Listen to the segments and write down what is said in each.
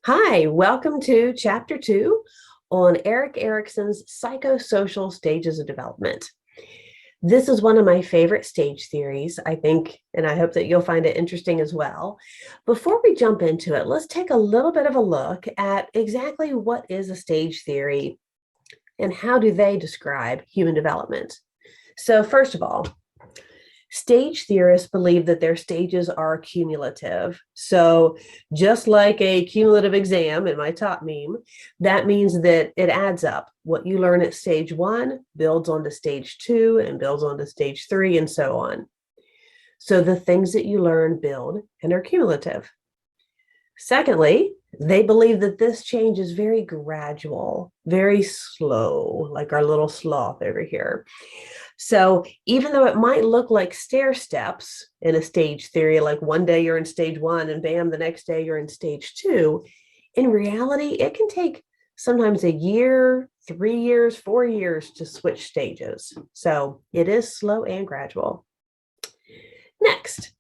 Hi, welcome to Chapter 2 on Erikson's Psychosocial Stages of Development. This is one of my favorite stage theories, I think, and I hope that you'll find it interesting as well. Before we jump into it, let's take a little bit of a look at exactly what is a stage theory and how do they describe human development. So first of all, stage theorists believe that their stages are cumulative. So just like a cumulative exam in my top meme, that means that it adds up. What you learn at stage 1 builds onto stage 2 and builds onto stage 3 and so on. So the things that you learn build and are cumulative. Secondly, they believe that this change is very gradual, very slow, like our little sloth over here. So even though it might look like stair steps in a stage theory, like one day you're in stage 1 and bam, the next day you're in stage 2, in reality, it can take sometimes a year, 3 years, 4 years to switch stages. So it is slow and gradual. Next,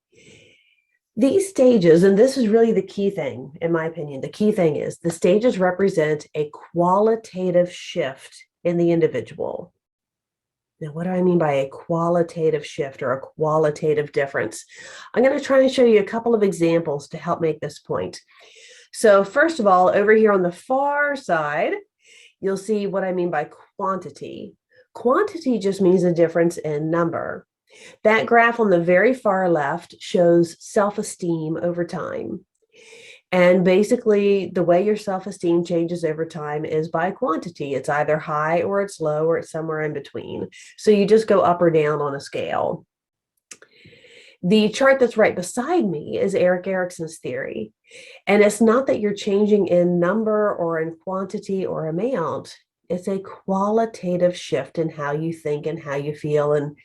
these stages, and this is really the key thing, in my opinion, the key thing is the stages represent a qualitative shift in the individual. Now, what do I mean by a qualitative shift or a qualitative difference? I'm going to try and show you a couple of examples to help make this point. So first of all, over here on the far side, you'll see what I mean by quantity. Quantity just means a difference in number. That graph on the very far left shows self-esteem over time. And basically, the way your self-esteem changes over time is by quantity. It's either high or it's low or it's somewhere in between. So you just go up or down on a scale. The chart that's right beside me is Erikson's theory. And it's not that you're changing in number or in quantity or amount. It's a qualitative shift in how you think and how you feel and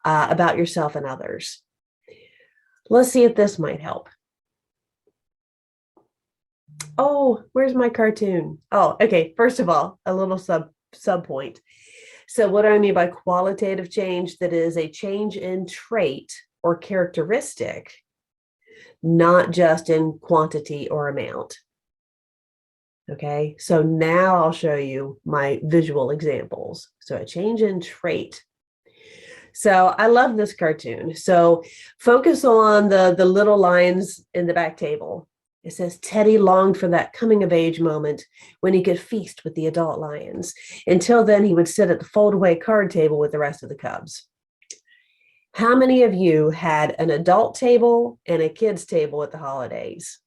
about yourself and others. Let's see if this might help. Oh, where's my cartoon? Oh, okay. First of all, a little sub point. So what do I mean by qualitative change? That is a change in trait or characteristic, not just in quantity or amount. Okay, so now I'll show you my visual examples. So a change in trait. So I love this cartoon. So focus on the little lines in the back table. It says Teddy longed for that coming of age moment when he could feast with the adult lions. Until then, he would sit at the fold-away card table with the rest of the cubs. How many of you had an adult table and a kids table at the holidays?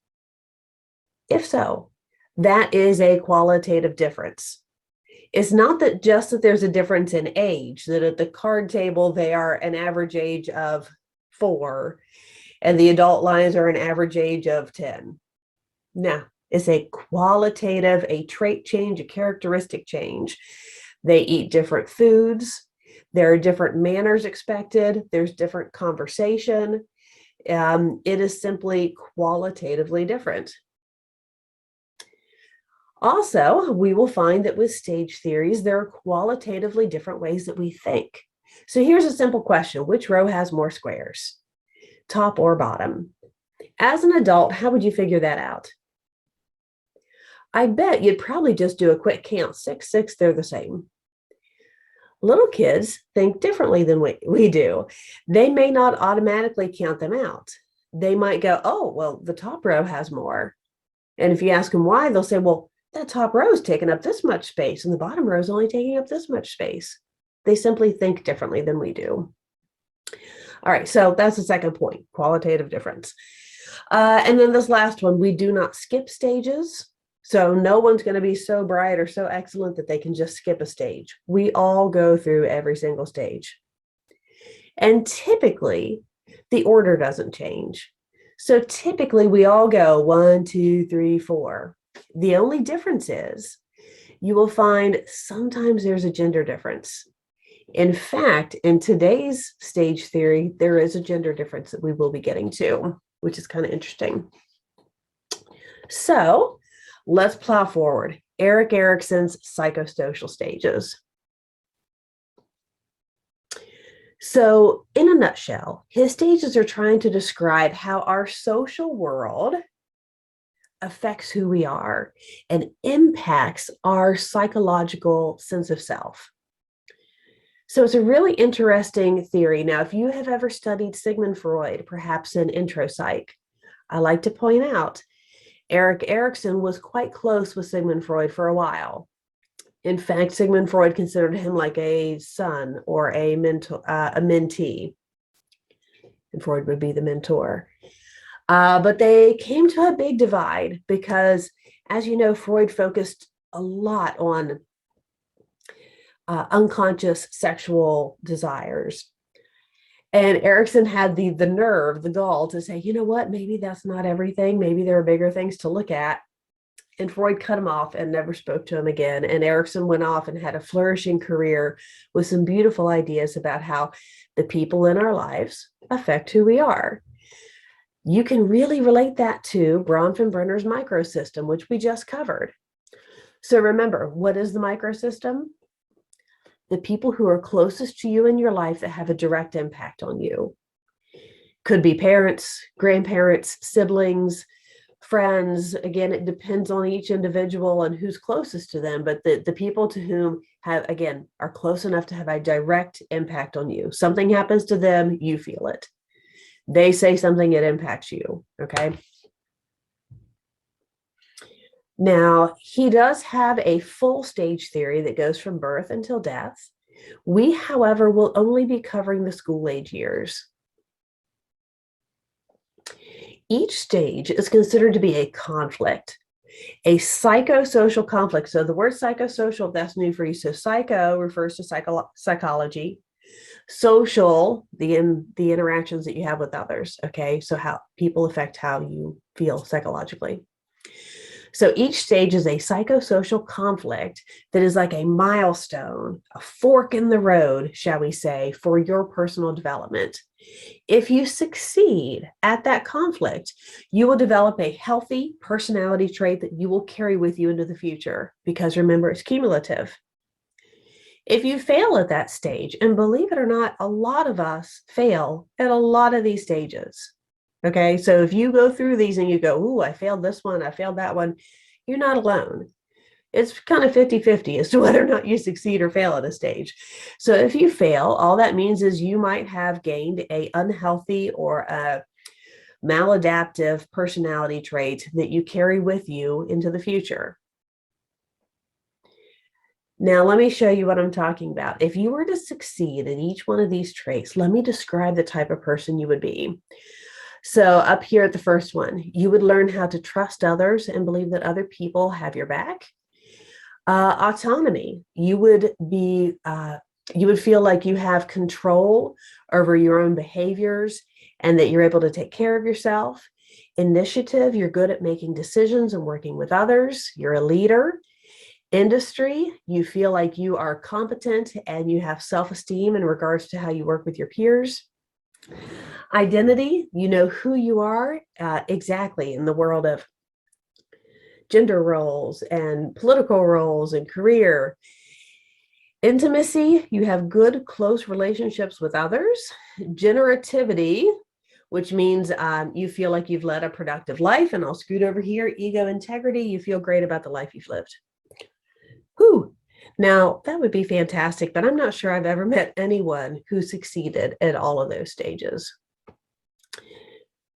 If so, that is a qualitative difference. It's not that just that there's a difference in age, that at the card table, they are an average age of 4 and the adult lions are an average age of 10. No, it's a qualitative, a trait change, a characteristic change. They eat different foods. There are different manners expected. There's different conversation. It is simply qualitatively different. Also, we will find that with stage theories, there are qualitatively different ways that we think. So here's a simple question. Which row has more squares, top or bottom? As an adult, how would you figure that out? I bet you'd probably just do a quick count. 6, 6, they're the same. Little kids think differently than we do. They may not automatically count them out. They might go, oh, well, the top row has more. And if you ask them why, they'll say, well, that top row is taking up this much space and the bottom row is only taking up this much space. They simply think differently than we do. All right, so that's the second point, qualitative difference. And then this last one, we do not skip stages. So no one's going to be so bright or so excellent that they can just skip a stage. We all go through every single stage. And typically, the order doesn't change. So typically, we all go 1, 2, 3, 4. The only difference is you will find sometimes there's a gender difference. In fact, in today's stage theory, there is a gender difference that we will be getting to, which is kind of interesting. So let's plow forward. Erikson's psychosocial stages. So in a nutshell, his stages are trying to describe how our social world affects who we are and impacts our psychological sense of self. So it's a really interesting theory. Now, if you have ever studied Sigmund Freud, perhaps in intro psych, I like to point out Erik Erikson was quite close with Sigmund Freud for a while. In fact, Sigmund Freud considered him like a son or a mentee, and Freud would be the mentor. But they came to a big divide because, as you know, Freud focused a lot on unconscious sexual desires. And Erikson had the nerve, the gall to say, you know what, maybe that's not everything. Maybe there are bigger things to look at. And Freud cut him off and never spoke to him again. And Erikson went off and had a flourishing career with some beautiful ideas about how the people in our lives affect who we are. You can really relate that to Bronfenbrenner's microsystem, which we just covered. So remember, what is the microsystem? The people who are closest to you in your life that have a direct impact on you. Could be parents, grandparents, siblings, friends. Again, it depends on each individual and who's closest to them, but the people to whom have, again, are close enough to have a direct impact on you. Something happens to them, you feel it. They say something, it impacts you, okay? Now, he does have a full stage theory that goes from birth until death. We, however, will only be covering the school age years. Each stage is considered to be a conflict, a psychosocial conflict. So the word psychosocial, that's new for you. So psycho refers to psychology. Social, the interactions that you have with others, okay? So how people affect how you feel psychologically. So each stage is a psychosocial conflict that is like a milestone, a fork in the road, shall we say, for your personal development. If you succeed at that conflict, you will develop a healthy personality trait that you will carry with you into the future, because remember, it's cumulative. If you fail at that stage, and believe it or not, a lot of us fail at a lot of these stages. Okay, so if you go through these and you go, ooh, I failed this one, I failed that one, you're not alone. It's kind of 50-50 as to whether or not you succeed or fail at a stage. So if you fail, all that means is you might have gained an unhealthy or a maladaptive personality trait that you carry with you into the future. Now, let me show you what I'm talking about. If you were to succeed in each one of these traits, let me describe the type of person you would be. So up here at the first one, you would learn how to trust others and believe that other people have your back. Autonomy, you would feel like you have control over your own behaviors and that you're able to take care of yourself. Initiative, you're good at making decisions and working with others. You're a leader. Industry, you feel like you are competent and you have self-esteem in regards to how you work with your peers. Identity, you know who you are exactly in the world of gender roles and political roles and career. Intimacy, you have good, close relationships with others. Generativity, which means you feel like you've led a productive life. And I'll scoot over here. Ego integrity, you feel great about the life you've lived. Whew. Now, that would be fantastic, but I'm not sure I've ever met anyone who succeeded at all of those stages.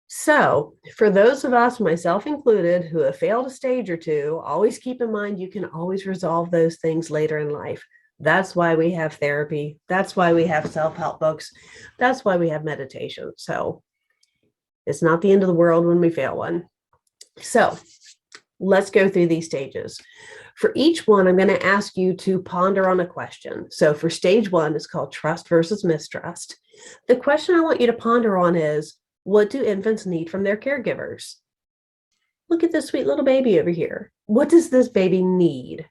So for those of us, myself included, who have failed a stage or two, always keep in mind you can always resolve those things later in life. That's why we have therapy. That's why we have self-help books. That's why we have meditation. So it's not the end of the world when we fail one. So let's go through these stages. For each one, I'm going to ask you to ponder on a question. So for stage one, it's called trust versus mistrust. The question I want you to ponder on is, what do infants need from their caregivers? Look at this sweet little baby over here. What does this baby need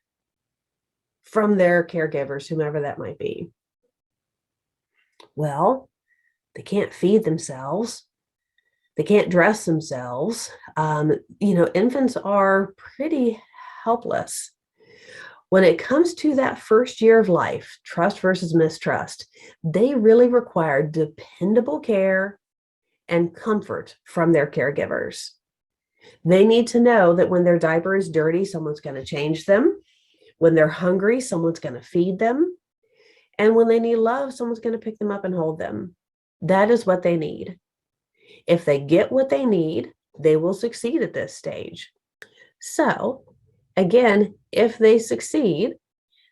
from their caregivers, whomever that might be? Well, they can't feed themselves. They can't dress themselves. Infants are pretty helpless. When it comes to that first year of life, trust versus mistrust, they really require dependable care and comfort from their caregivers. They need to know that when their diaper is dirty, someone's going to change them. When they're hungry, someone's going to feed them. And when they need love, someone's going to pick them up and hold them. That is what they need. If they get what they need, they will succeed at this stage. So, again, if they succeed,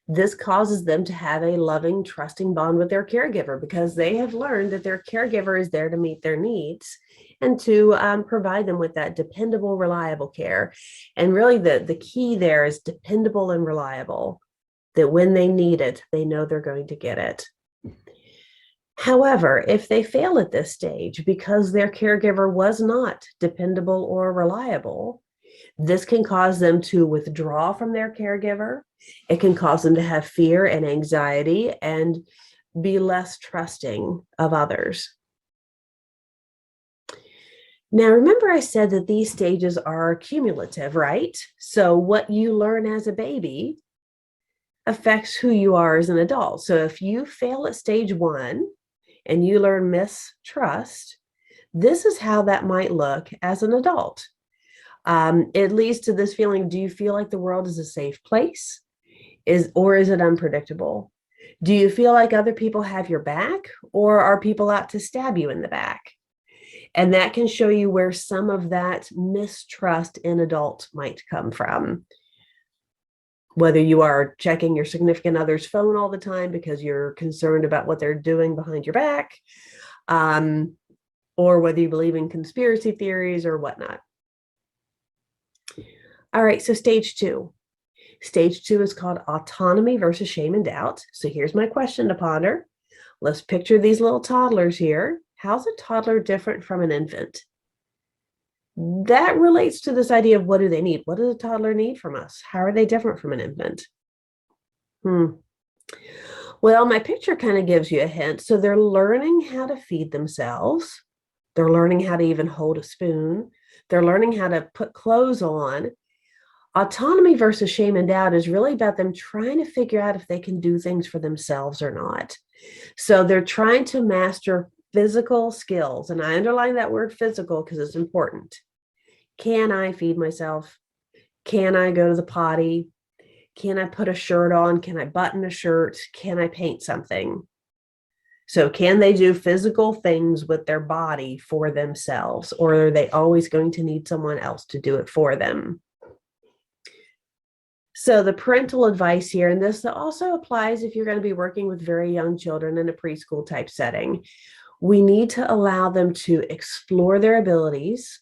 this causes them to have a loving, trusting bond with their caregiver because they have learned that their caregiver is there to meet their needs and to provide them with that dependable, reliable care. And really, the key there is dependable and reliable, that when they need it, they know they're going to get it. However, if they fail at this stage because their caregiver was not dependable or reliable, this can cause them to withdraw from their caregiver. It can cause them to have fear and anxiety and be less trusting of others. Now, remember I said that these stages are cumulative, right? So what you learn as a baby affects who you are as an adult. So if you fail at stage 1 and you learn mistrust, this is how that might look as an adult. It leads to this feeling, do you feel like the world is a safe place? Or is it unpredictable? Do you feel like other people have your back, or are people out to stab you in the back? And that can show you where some of that mistrust in adult might come from. Whether you are checking your significant other's phone all the time because you're concerned about what they're doing behind your back, or whether you believe in conspiracy theories or whatnot. All right, so stage 2. Stage 2 is called autonomy versus shame and doubt. So here's my question to ponder. Let's picture these little toddlers here. How's a toddler different from an infant? That relates to this idea of what do they need? What does a toddler need from us? How are they different from an infant? Well, my picture kind of gives you a hint. So they're learning how to feed themselves. They're learning how to even hold a spoon. They're learning how to put clothes on. Autonomy versus shame and doubt is really about them trying to figure out if they can do things for themselves or not. So they're trying to master physical skills. And I underline that word physical because it's important. Can I feed myself? Can I go to the potty? Can I put a shirt on? Can I button a shirt? Can I paint something? So can they do physical things with their body for themselves, or are they always going to need someone else to do it for them? So the parental advice here, and this also applies if you're going to be working with very young children in a preschool type setting, we need to allow them to explore their abilities,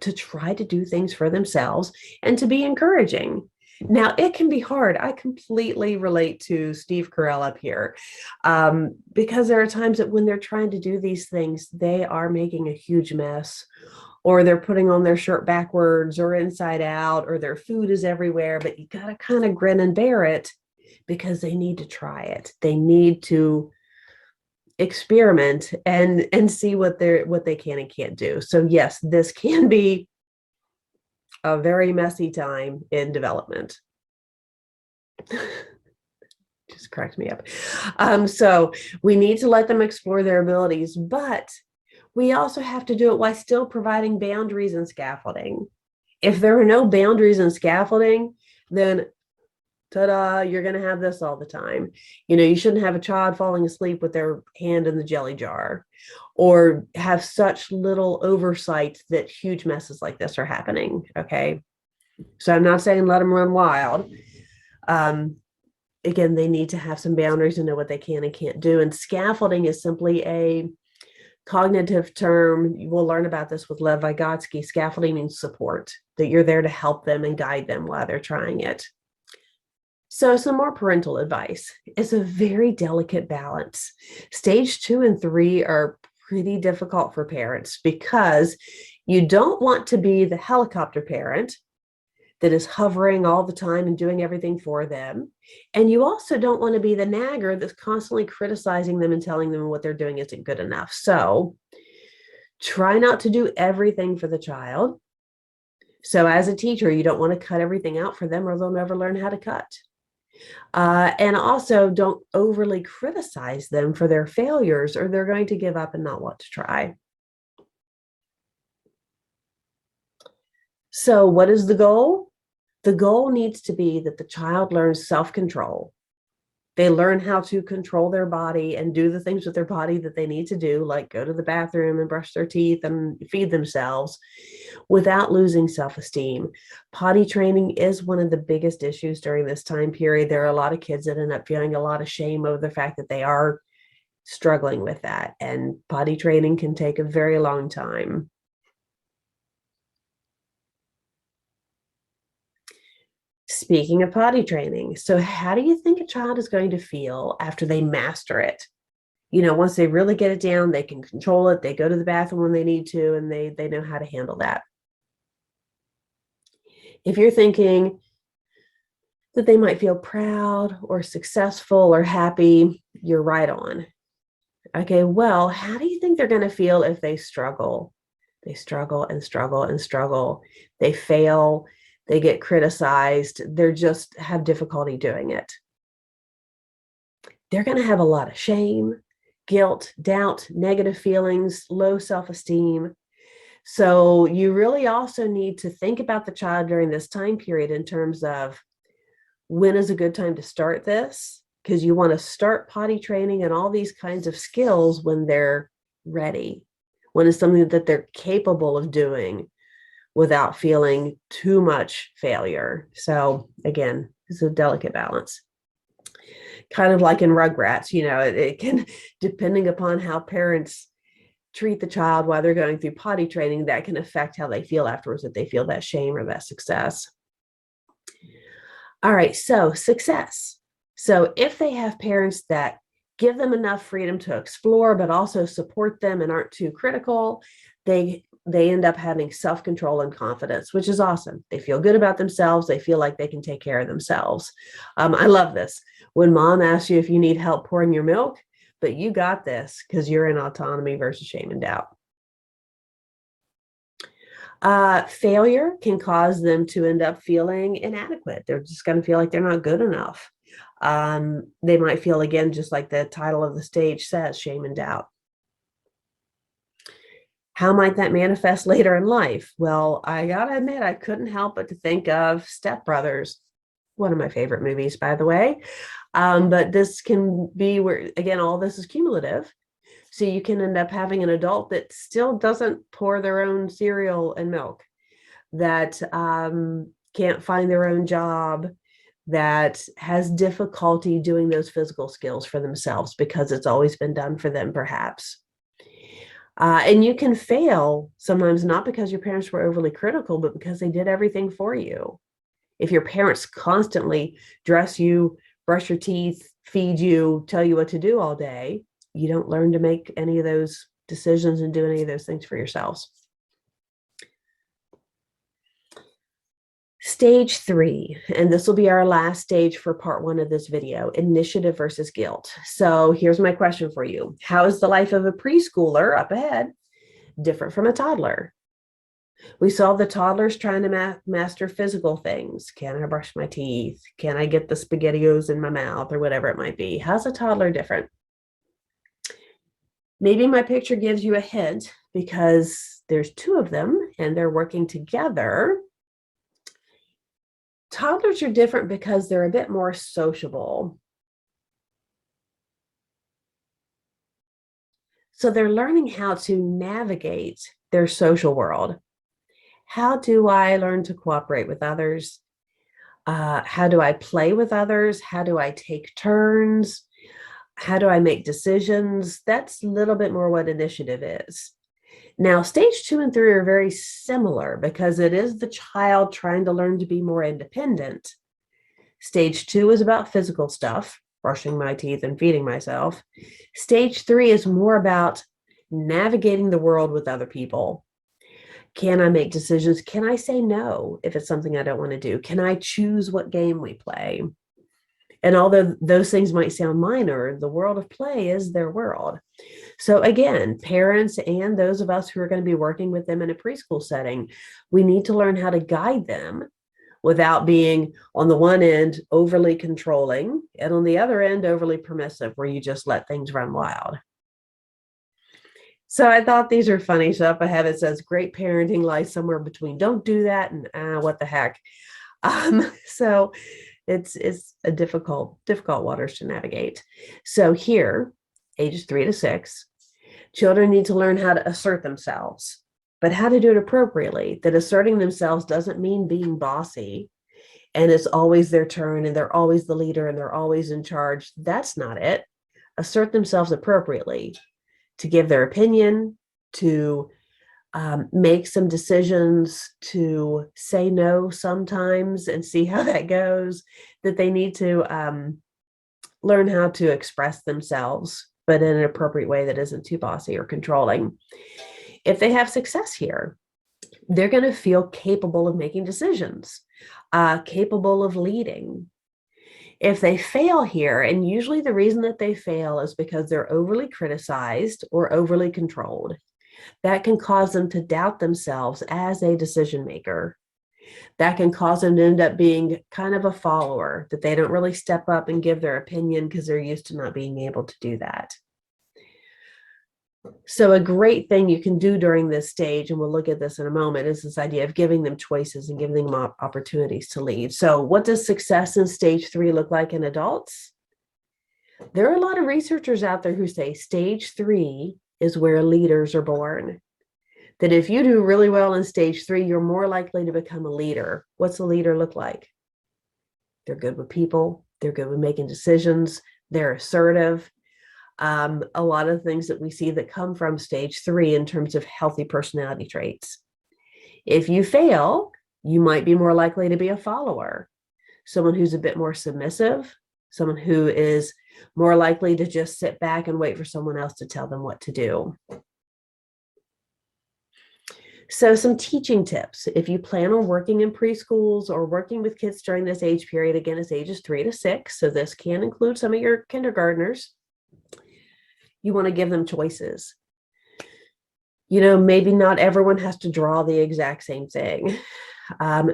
to try to do things for themselves, and to be encouraging. Now, it can be hard. I completely relate to Steve Carell up here, because there are times that when they're trying to do these things, they are making a huge mess, or they're putting on their shirt backwards or inside out, or their food is everywhere, but you got to kind of grin and bear it because they need to try it. They need to experiment and see what they can and can't do. So yes, this can be a very messy time in development. Just cracked me up. So we need to let them explore their abilities, but we also have to do it while still providing boundaries and scaffolding. If there are no boundaries and scaffolding, then ta-da, you're going to have this all the time. You shouldn't have a child falling asleep with their hand in the jelly jar, or have such little oversight that huge messes like this are happening. Okay. So I'm not saying let them run wild. Again, they need to have some boundaries and know what they can and can't do. And scaffolding is simply a cognitive term. We'll learn about this with Lev Vygotsky. Scaffolding means support, that you're there to help them and guide them while they're trying it. So some more parental advice. It's a very delicate balance. Stage 2 and 3 are pretty difficult for parents because you don't want to be the helicopter parent that is hovering all the time and doing everything for them. And you also don't want to be the nagger that's constantly criticizing them and telling them what they're doing isn't good enough. So try not to do everything for the child. So as a teacher, you don't want to cut everything out for them or they'll never learn how to cut. And also don't overly criticize them for their failures or they're going to give up and not want to try. So what is the goal? The goal needs to be that the child learns self-control. They learn how to control their body and do the things with their body that they need to do, like go to the bathroom and brush their teeth and feed themselves, without losing self-esteem. Potty training is one of the biggest issues during this time period. There are a lot of kids that end up feeling a lot of shame over the fact that they are struggling with that, and potty training can take a very long time. Speaking of potty training, so how do you think a child is going to feel after they master it? Once they really get it down, they can control it, they go to the bathroom when they need to, and they know how to handle that. If you're thinking that they might feel proud or successful or happy, you're right on. Okay, well, how do you think they're going to feel if they struggle? They struggle and struggle and struggle. They fail, they get criticized, they just have difficulty doing it. They're going to have a lot of shame, guilt, doubt, negative feelings, low self-esteem. So you really also need to think about the child during this time period in terms of when is a good time to start this, because you want to start potty training and all these kinds of skills when they're ready, when it's something that they're capable of doing without feeling too much failure. So again, it's a delicate balance. Kind of like in Rugrats, it can, depending upon how parents treat the child while they're going through potty training, that can affect how they feel afterwards, if they feel that shame or that success. All right, so success. So if they have parents that give them enough freedom to explore, but also support them and aren't too critical, they end up having self-control and confidence, which is awesome. They feel good about themselves. They feel like they can take care of themselves. I love this. When mom asks you if you need help pouring your milk, but you got this because you're in autonomy versus shame and doubt. Failure can cause them to end up feeling inadequate. They're just going to feel like they're not good enough. They might feel, again, just like the title of the stage says, shame and doubt. How might that manifest later in life? Well, I gotta admit, I couldn't help but to think of Step Brothers, one of my favorite movies, by the way. But this can be where, again, all this is cumulative. So you can end up having an adult that still doesn't pour their own cereal and milk, that can't find their own job, that has difficulty doing those physical skills for themselves because it's always been done for them, perhaps. And you can fail sometimes not because your parents were overly critical, but because they did everything for you. If your parents constantly dress you, brush your teeth, feed you, tell you what to do all day, you don't learn to make any of those decisions and do any of those things for yourselves. Stage 3, and this will be our last stage for part 1 of this video, initiative versus guilt. So here's my question for you. How is the life of a preschooler up ahead different from a toddler? We saw the toddlers trying to master physical things. Can I brush my teeth? Can I get the SpaghettiOs in my mouth, or whatever it might be? How's a toddler different? Maybe my picture gives you a hint because there's 2 of them and they're working together. Toddlers are different because they're a bit more sociable. So they're learning how to navigate their social world. How do I learn to cooperate with others? How do I play with others? How do I take turns? How do I make decisions? That's a little bit more what initiative is. Now, stage 2 and 3 are very similar because it is the child trying to learn to be more independent. Stage 2 is about physical stuff, brushing my teeth and feeding myself. Stage 3 is more about navigating the world with other people. Can I make decisions? Can I say no if it's something I don't want to do? Can I choose what game we play? And although those things might sound minor, the world of play is their world. So again, parents and those of us who are going to be working with them in a preschool setting, we need to learn how to guide them without being, on the one end, overly controlling, and on the other end, overly permissive, where you just let things run wild. So I thought these are funny. So up ahead it says great parenting lies somewhere between don't do that and what the heck. So it's a difficult waters to navigate. So here, ages 3 to 6, children need to learn how to assert themselves, but how to do it appropriately. That asserting themselves doesn't mean being bossy and it's always their turn and they're always the leader and they're always in charge. That's not it. Assert themselves appropriately, to give their opinion, to make some decisions, to say no sometimes and see how that goes, that they need to learn how to express themselves, but in an appropriate way that isn't too bossy or controlling. If they have success here, they're going to feel capable of making decisions, capable of leading. If they fail here, and usually the reason that they fail is because they're overly criticized or overly controlled, that can cause them to doubt themselves as a decision maker. That can cause them to end up being kind of a follower, that they don't really step up and give their opinion because they're used to not being able to do that. So a great thing you can do during this stage, and we'll look at this in a moment, is this idea of giving them choices and giving them opportunities to lead. So what does success in stage 3 look like in adults? There are a lot of researchers out there who say stage 3 is where leaders are born. That if you do really well in stage 3, you're more likely to become a leader. What's a leader look like? They're good with people. They're good with making decisions. They're assertive. A lot of things that we see that come from stage 3 in terms of healthy personality traits. If you fail, you might be more likely to be a follower, someone who's a bit more submissive, someone who is more likely to just sit back and wait for someone else to tell them what to do. So some teaching tips. If you plan on working in preschools or working with kids during this age period, again, it's ages 3 to 6. So this can include some of your kindergartners. You want to give them choices. Maybe not everyone has to draw the exact same thing.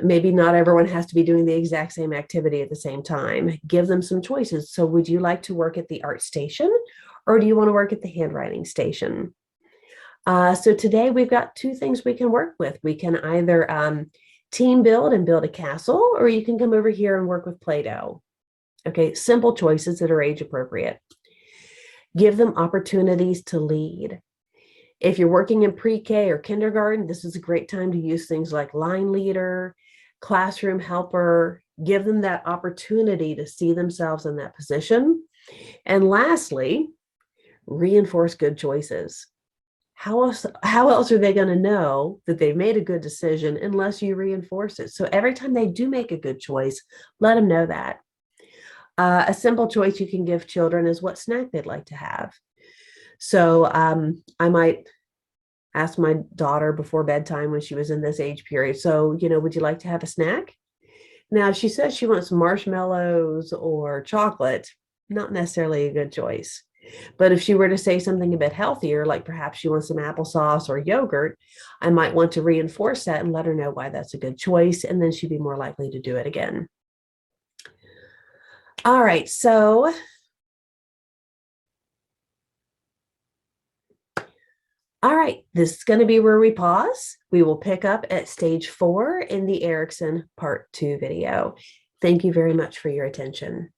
Maybe not everyone has to be doing the exact same activity at the same time. Give them some choices. So would you like to work at the art station, or do you want to work at the handwriting station? So today we've got 2 things we can work with. We can either team build and build a castle, or you can come over here and work with Play-Doh. Okay, simple choices that are age appropriate. Give them opportunities to lead. If you're working in pre-K or kindergarten, this is a great time to use things like line leader, classroom helper. Give them that opportunity to see themselves in that position. And lastly, reinforce good choices. How else are they going to know that they've made a good decision unless you reinforce it? So every time they do make a good choice, let them know that. A simple choice you can give children is what snack they'd like to have. So I might ask my daughter before bedtime when she was in this age period, so, would you like to have a snack? Now, if she says she wants marshmallows or chocolate, not necessarily a good choice. But if she were to say something a bit healthier, like perhaps she wants some applesauce or yogurt, I might want to reinforce that and let her know why that's a good choice, and then she'd be more likely to do it again. All right, so all right, this is going to be where we pause. We will pick up at stage 4 in the Erikson part 2 video. Thank you very much for your attention.